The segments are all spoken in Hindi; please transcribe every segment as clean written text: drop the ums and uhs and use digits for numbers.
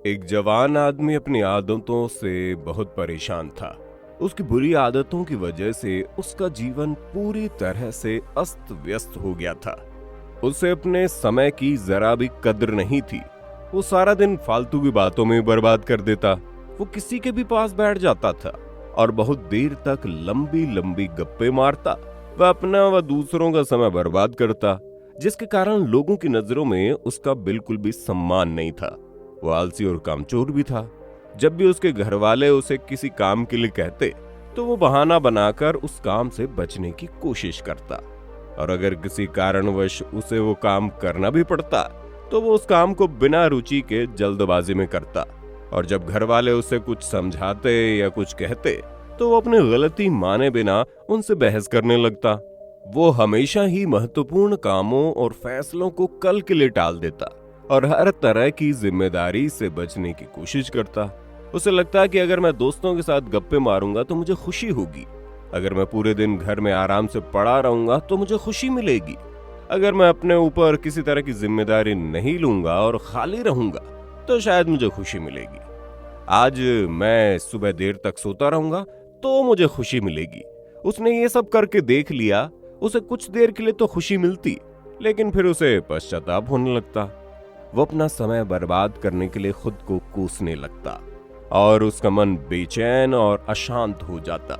एक जवान आदमी अपनी आदतों से बहुत परेशान था। उसकी बुरी आदतों की वजह से उसका जीवन पूरी तरह से अस्त व्यस्त हो गया था। उसे अपने समय की जरा भी कद्र नहीं थी। वो सारा दिन फालतू की बातों में बर्बाद कर देता। वो किसी के भी पास बैठ जाता था और बहुत देर तक लंबी लंबी गप्पे मारता। वह अपना व दूसरों का समय बर्बाद करता, जिसके कारण लोगों की नजरों में उसका बिल्कुल भी सम्मान नहीं था। वो आलसी और कामचोर भी था। जब भी उसके घर वाले उसे किसी काम के लिए कहते तो वो बहाना बनाकर उस काम से बचने की कोशिश करता, और अगर किसी कारणवश उसे वो काम करना भी पड़ता तो वो उस काम को बिना रुचि के जल्दबाजी में करता। और जब घर वाले उसे कुछ समझाते या कुछ कहते तो वो अपनी गलती माने बिना उनसे बहस करने लगता। वो हमेशा ही महत्वपूर्ण कामों और फैसलों को कल के लिए टाल देता और हर तरह की जिम्मेदारी से बचने की कोशिश करता। उसे लगता कि अगर मैं दोस्तों के साथ गप्पे मारूंगा तो मुझे खुशी होगी, अगर मैं पूरे दिन घर में आराम से पड़ा रहूंगा तो मुझे खुशी मिलेगी, अगर मैं अपने ऊपर किसी तरह की जिम्मेदारी नहीं लूंगा और खाली रहूंगा तो शायद मुझे खुशी मिलेगी। आज मैं सुबह देर तक सोता रहूंगा तो मुझे खुशी मिलेगी। उसने ये सब करके देख लिया। उसे कुछ देर के लिए तो खुशी मिलती, लेकिन फिर उसे पश्चाताप होने लगता। वो अपना समय बर्बाद करने के लिए खुद को कोसने लगता और उसका मन बेचैन और अशांत हो जाता।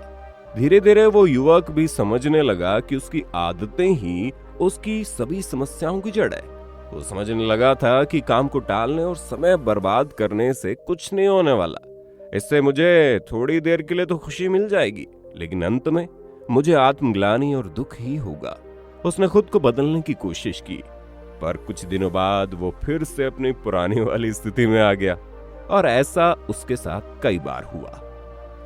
धीरे धीरे वो युवक भी समझने लगा कि उसकी आदतें ही उसकी सभी समस्याओं की जड़ है। वो समझने लगा था कि काम को टालने और समय बर्बाद करने से कुछ नहीं होने वाला। इससे मुझे थोड़ी देर के लिए तो खुशी मिल जाएगी, लेकिन अंत में मुझे आत्मग्लानि और दुख ही होगा। उसने खुद को बदलने की कोशिश की, पर कुछ दिनों बाद वो फिर से अपनी पुरानी वाली स्थिति में आ गया, और ऐसा उसके साथ कई बार हुआ।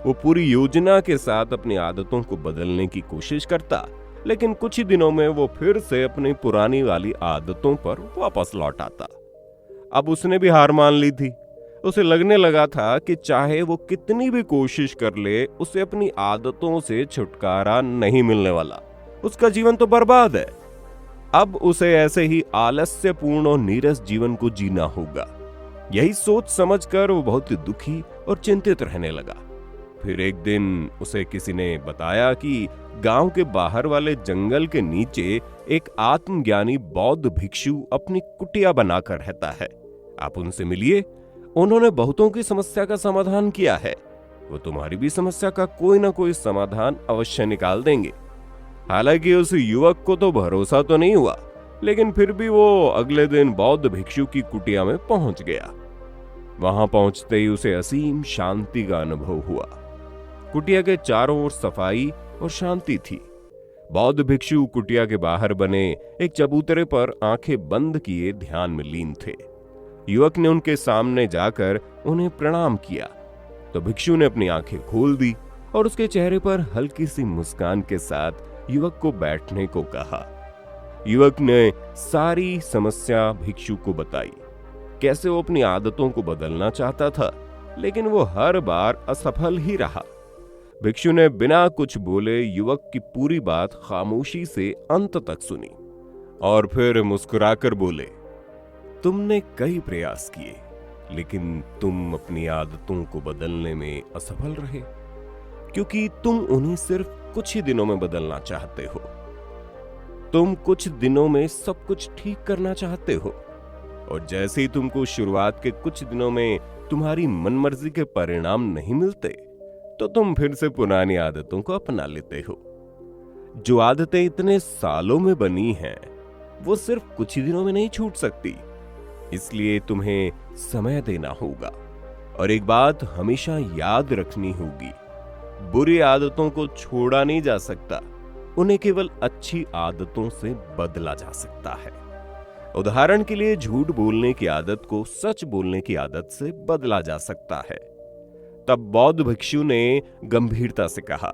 वो पूरी योजना के साथ अपनी आदतों को बदलने की कोशिश करता, लेकिन कुछ ही दिनों में वो फिर से अपनी पुरानी वाली आदतों पर वापस लौट आता। अब उसने भी हार मान ली थी। उसे लगने लगा था कि चाहे वो कितनी भी कोशिश कर ले, उसे अपनी आदतों से छुटकारा नहीं मिलने वाला। उसका जीवन तो बर्बाद है। अब उसे ऐसे ही आलस्यपूर्ण और नीरस जीवन को जीना होगा। यही सोच समझकर वो बहुत दुखी और चिंतित रहने लगा। फिर एक दिन उसे किसी ने बताया कि गांव के बाहर वाले जंगल के नीचे एक आत्मज्ञानी बौद्ध भिक्षु अपनी कुटिया बनाकर रहता है। आप उनसे मिलिए, उन्होंने बहुतों की समस्या का समाधान किया है। वो तुम्हारी भी समस्या का कोई ना कोई समाधान अवश्य निकाल देंगे। हालांकि उस युवक को तो भरोसा तो नहीं हुआ, लेकिन फिर भी वो अगले दिन बौद्ध भिक्षु की कुटिया में पहुंच गया। वहां पहुंचते ही उसे असीम शांति का अनुभव हुआ। कुटिया के चारों ओर सफाई और शांति थी। बौद्ध भिक्षु कुटिया के बाहर बने एक चबूतरे पर आंखें बंद किए ध्यान में लीन थे। युवक ने उनके सामने जाकर उन्हें प्रणाम किया तो भिक्षु ने अपनी आंखें खोल दी और उसके चेहरे पर हल्की सी मुस्कान के साथ युवक को बैठने को कहा। युवक ने सारी समस्या भिक्षु को बताई, कैसे वो अपनी आदतों को बदलना चाहता था, लेकिन वो हर बार असफल ही रहा। भिक्षु ने बिना कुछ बोले युवक की पूरी बात खामोशी से अंत तक सुनी और फिर मुस्कुराकर बोले, तुमने कई प्रयास किए, लेकिन तुम अपनी आदतों को बदलने में असफल रहे, क्योंकि तुम उन्हें सिर्फ कुछ ही दिनों में बदलना चाहते हो। तुम कुछ दिनों में सब कुछ ठीक करना चाहते हो, और जैसे ही तुमको शुरुआत के कुछ दिनों में तुम्हारी मनमर्जी के परिणाम नहीं मिलते तो तुम फिर से पुरानी आदतों को अपना लेते हो। जो आदतें इतने सालों में बनी हैं, वो सिर्फ कुछ ही दिनों में नहीं छूट सकती। इसलिए तुम्हें समय देना होगा, और एक बात हमेशा याद रखनी होगी, बुरी आदतों को छोड़ा नहीं जा सकता, उन्हें केवल अच्छी आदतों से बदला जा सकता है। उदाहरण के लिए, झूठ बोलने की आदत को सच बोलने की आदत से बदला जा सकता है। तब बौद्ध भिक्षु ने गंभीरता से कहा,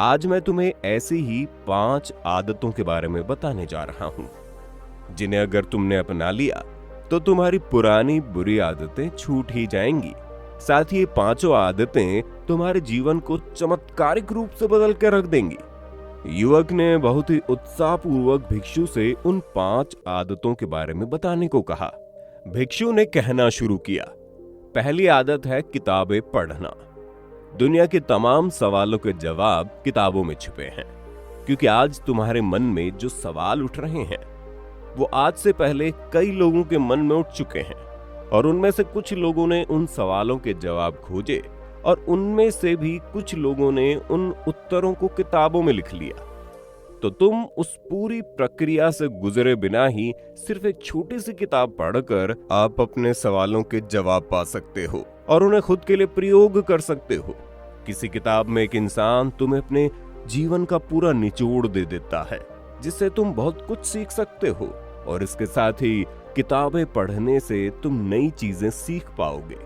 आज मैं तुम्हें ऐसी ही 5 आदतों के बारे में बताने जा रहा हूं, जिन्हें अगर तुमने अपना लिया तो तुम्हारी पुरानी बुरी आदतें छूट ही जाएंगी। साथ ही 5 आदतें तुम्हारे जीवन को चमत्कारिक रूप से बदल कर रख देंगी। युवक ने बहुत ही उत्साहपूर्वक भिक्षु से उन 5 आदतों के बारे में बताने को कहा। भिक्षु ने कहना शुरू किया, पहली आदत है किताबें पढ़ना। दुनिया के तमाम सवालों के जवाब किताबों में छुपे हैं, क्योंकि आज तुम्हारे मन में जो सवाल उठ रहे हैं वो आज से पहले कई लोगों के मन में उठ चुके हैं, और उनमें से कुछ लोगों ने उन सवालों के जवाब खोजे और उनमें से भी कुछ लोगों ने उन उत्तरों को किताबों में लिख लिया। तो तुम उस पूरी प्रक्रिया से गुजरे बिना ही सिर्फ एक छोटी सी किताब पढ़कर आप अपने सवालों के जवाब पा सकते हो और उन्हें खुद के लिए प्रयोग कर सकते हो। किसी किताब में एक इंसान तुम्हें अपने जीवन का पूरा निचोड़ दे देता है, जिससे तुम बहुत कुछ सीख सकते हो, और इसके साथ ही किताबें पढ़ने से तुम नई चीजें सीख पाओगे,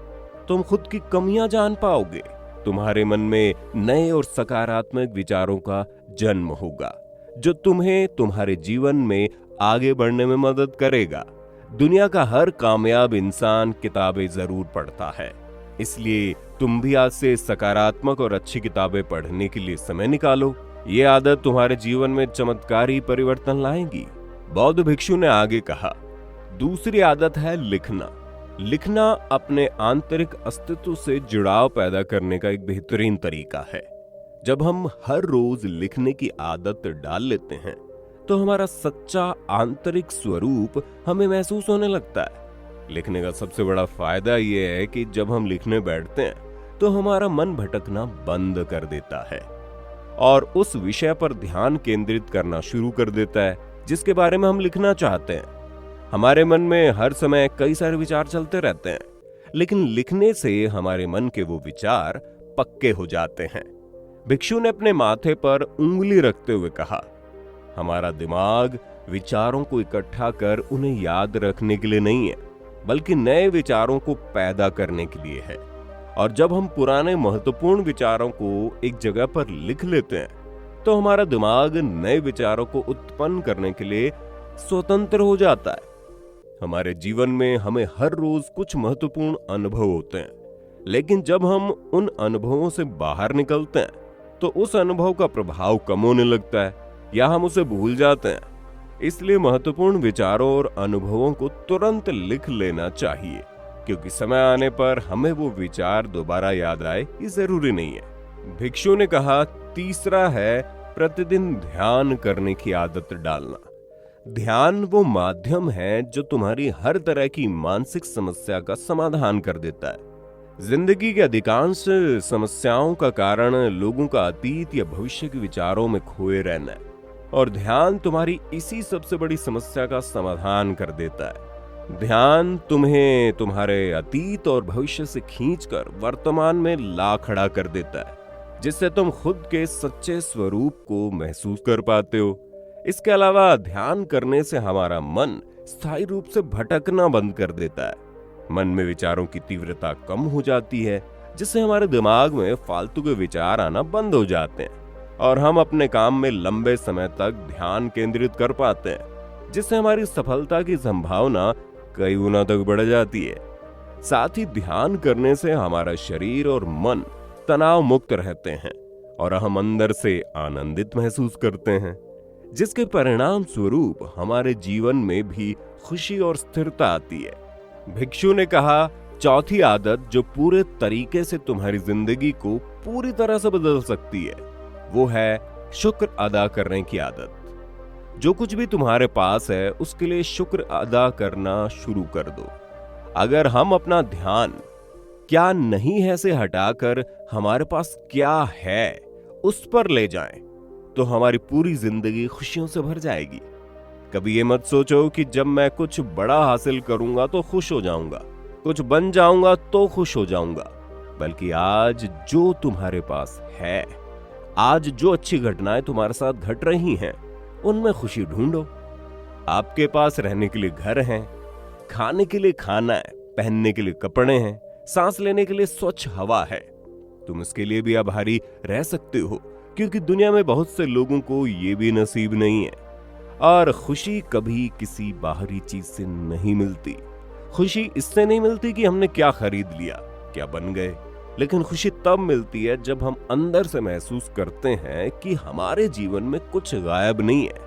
तुम खुद की कमियां जान पाओगे, तुम्हारे मन में नए और सकारात्मक विचारों का जन्म होगा जो तुम्हें तुम्हारे जीवन में आगे बढ़ने में मदद करेगा। दुनिया का हर कामयाब इंसान किताबें जरूर पढ़ता है, इसलिए तुम भी आज से सकारात्मक और अच्छी किताबें पढ़ने के लिए समय निकालो। ये आदत तुम्हारे जीवन में चमत्कारी परिवर्तन लाएगी। बौद्ध भिक्षु ने आगे कहा, दूसरी आदत है लिखना। लिखना अपने आंतरिक अस्तित्व से जुड़ाव पैदा करने का एक बेहतरीन तरीका है। जब हम हर रोज लिखने की आदत डाल लेते हैं तो हमारा सच्चा आंतरिक स्वरूप हमें महसूस होने लगता है। लिखने का सबसे बड़ा फायदा यह है कि जब हम लिखने बैठते हैं तो हमारा मन भटकना बंद कर देता है और उस विषय पर ध्यान केंद्रित करना शुरू कर देता है जिसके बारे में हम लिखना चाहते हैं। हमारे मन में हर समय कई सारे विचार चलते रहते हैं, लेकिन लिखने से हमारे मन के वो विचार पक्के हो जाते हैं। भिक्षु ने अपने माथे पर उंगली रखते हुए कहा, हमारा दिमाग विचारों को इकट्ठा कर उन्हें याद रखने के लिए नहीं है, बल्कि नए विचारों को पैदा करने के लिए है। और जब हम पुराने महत्वपूर्ण विचारों को एक जगह पर लिख लेते हैं तो हमारा दिमाग नए विचारों को उत्पन्न करने के लिए स्वतंत्र हो जाता है। हमारे जीवन में हमें हर रोज कुछ महत्वपूर्ण अनुभव होते हैं, लेकिन जब हम उन अनुभवों से बाहर निकलते हैं तो उस अनुभव का प्रभाव कम होने लगता है या हम उसे भूल जाते हैं। इसलिए महत्वपूर्ण विचारों और अनुभवों को तुरंत लिख लेना चाहिए, क्योंकि समय आने पर हमें वो विचार दोबारा याद आए ये जरूरी नहीं है। भिक्षु ने कहा, तीसरा है प्रतिदिन ध्यान करने की आदत डालना। ध्यान वो माध्यम है जो तुम्हारी हर तरह की मानसिक समस्या का समाधान कर देता है। जिंदगी के अधिकांश समस्याओं का कारण लोगों का अतीत या भविष्य के विचारों में खोए रहना है, और ध्यान तुम्हारी इसी सबसे बड़ी समस्या का समाधान कर देता है। ध्यान तुम्हें तुम्हारे अतीत और भविष्य से खींचकर वर्तमान में ला खड़ा कर देता है, जिससे तुम खुद के सच्चे स्वरूप को महसूस कर पाते हो। इसके अलावा ध्यान करने से हमारा मन स्थायी रूप से भटकना बंद कर देता है। मन में विचारों की तीव्रता कम हो जाती है, जिससे हमारे दिमाग में फालतू के विचार आना बंद हो जाते हैं और हम अपने काम में लंबे समय तक ध्यान केंद्रित कर पाते हैं, जिससे हमारी सफलता की संभावना कई गुना तक बढ़ जाती है। साथ ही ध्यान करने से हमारा शरीर और मन तनाव मुक्त रहते हैं और हम अंदर से आनंदित महसूस करते हैं, जिसके परिणाम स्वरूप हमारे जीवन में भी खुशी और स्थिरता आती है। भिक्षु ने कहा, चौथी आदत जो पूरे तरीके से तुम्हारी जिंदगी को पूरी तरह से बदल सकती है, वो है शुक्र अदा करने की आदत। जो कुछ भी तुम्हारे पास है उसके लिए शुक्र अदा करना शुरू कर दो। अगर हम अपना ध्यान क्या नहीं है से हटाकर हमारे पास क्या है उस पर ले जाएं, तो हमारी पूरी जिंदगी खुशियों से भर जाएगी। कभी ये मत सोचो कि जब मैं कुछ बड़ा हासिल करूंगा तो खुश हो जाऊंगा, कुछ बन जाऊंगा तो खुश हो जाऊंगा, बल्कि आज जो तुम्हारे पास है, आज जो अच्छी घटनाएं तुम्हारे साथ घट रही हैं, उनमें खुशी ढूंढो। आपके पास रहने के लिए घर है, खाने के लिए खाना है, पहनने के लिए कपड़े हैं, सांस लेने के लिए स्वच्छ हवा है। तुम इसके लिए भी आभारी रह सकते हो, क्योंकि दुनिया में बहुत से लोगों को ये भी नसीब नहीं है। और खुशी कभी किसी बाहरी चीज से नहीं मिलती। खुशी इससे नहीं मिलती कि हमने क्या खरीद लिया, क्या बन गए, लेकिन खुशी तब मिलती है जब हम अंदर से महसूस करते हैं कि हमारे जीवन में कुछ गायब नहीं है,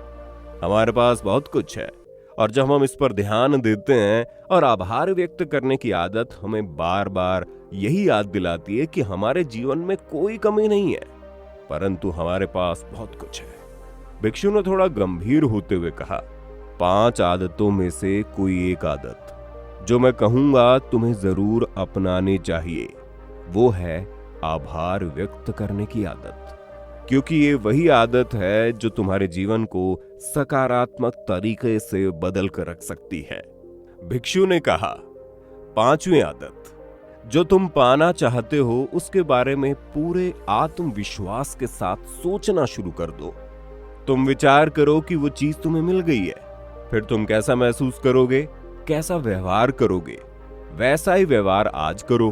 हमारे पास बहुत कुछ है और जब हम इस पर ध्यान देते हैं और आभार व्यक्त करने की आदत हमें बार बार यही याद दिलाती है कि हमारे जीवन में कोई कमी नहीं है, परंतु हमारे पास बहुत कुछ है। भिक्षु ने थोड़ा गंभीर होते हुए कहा, 5 आदतों में से कोई एक आदत जो मैं कहूंगा तुम्हें जरूर अपनानी चाहिए, वो है आभार व्यक्त करने की आदत, क्योंकि ये वही आदत है जो तुम्हारे जीवन को सकारात्मक तरीके से बदल कर रख सकती है। भिक्षु ने कहा, 5वीं आदत, जो तुम पाना चाहते हो उसके बारे में पूरे आत्मविश्वास के साथ सोचना शुरू कर दो। तुम विचार करो कि वो चीज तुम्हें मिल गई है, फिर तुम कैसा महसूस करोगे, कैसा व्यवहार करोगे, वैसा ही व्यवहार आज करो।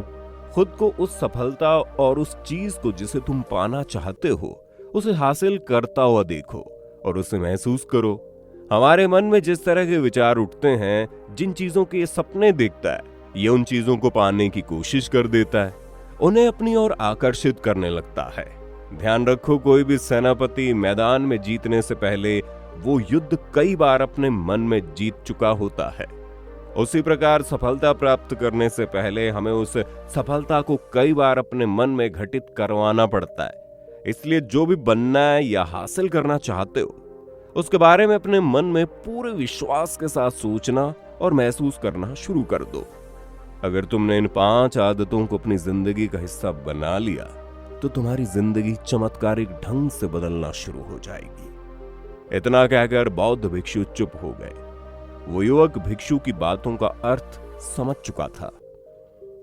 खुद को उस सफलता और उस चीज को जिसे तुम पाना चाहते हो उसे हासिल करता हुआ देखो और उसे महसूस करो। हमारे मन में जिस तरह के विचार उठते हैं, जिन चीजों के सपने देखता है, ये उन चीजों को पाने की कोशिश कर देता है, उन्हें अपनी ओर आकर्षित करने लगता है। ध्यान रखो, कोई भी सेनापति मैदान में जीतने से पहले वो युद्ध कई बार अपने मन में जीत चुका होता है। उसी प्रकार सफलता प्राप्त करने से पहले हमें उस सफलता को कई बार अपने मन में घटित करवाना पड़ता है। इसलिए जो भी बनना है या हासिल करना चाहते हो, उसके बारे में अपने मन में पूरे विश्वास के साथ सोचना और महसूस करना शुरू कर दो। अगर तुमने इन 5 आदतों को अपनी जिंदगी का हिस्सा बना लिया तो तुम्हारी जिंदगी चमत्कारिक ढंग से बदलना शुरू हो जाएगी। इतना कहकर बौद्ध भिक्षु चुप हो गए। वो युवक भिक्षु की बातों का अर्थ समझ चुका था।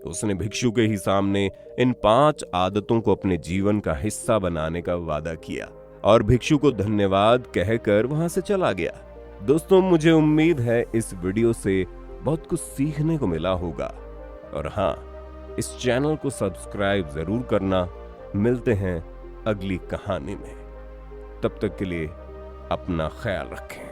उसने भिक्षु के ही सामने इन 5 आदतों को अपने जीवन का हिस्सा बनाने का वादा किया और भिक्षु को धन्यवाद कहकर वहां से चला गया। दोस्तों, मुझे उम्मीद है इस वीडियो से बहुत कुछ सीखने को मिला होगा। और हाँ, इस चैनल को सब्सक्राइब जरूर करना। मिलते हैं अगली कहानी में। तब तक के लिए अपना ख्याल रखें।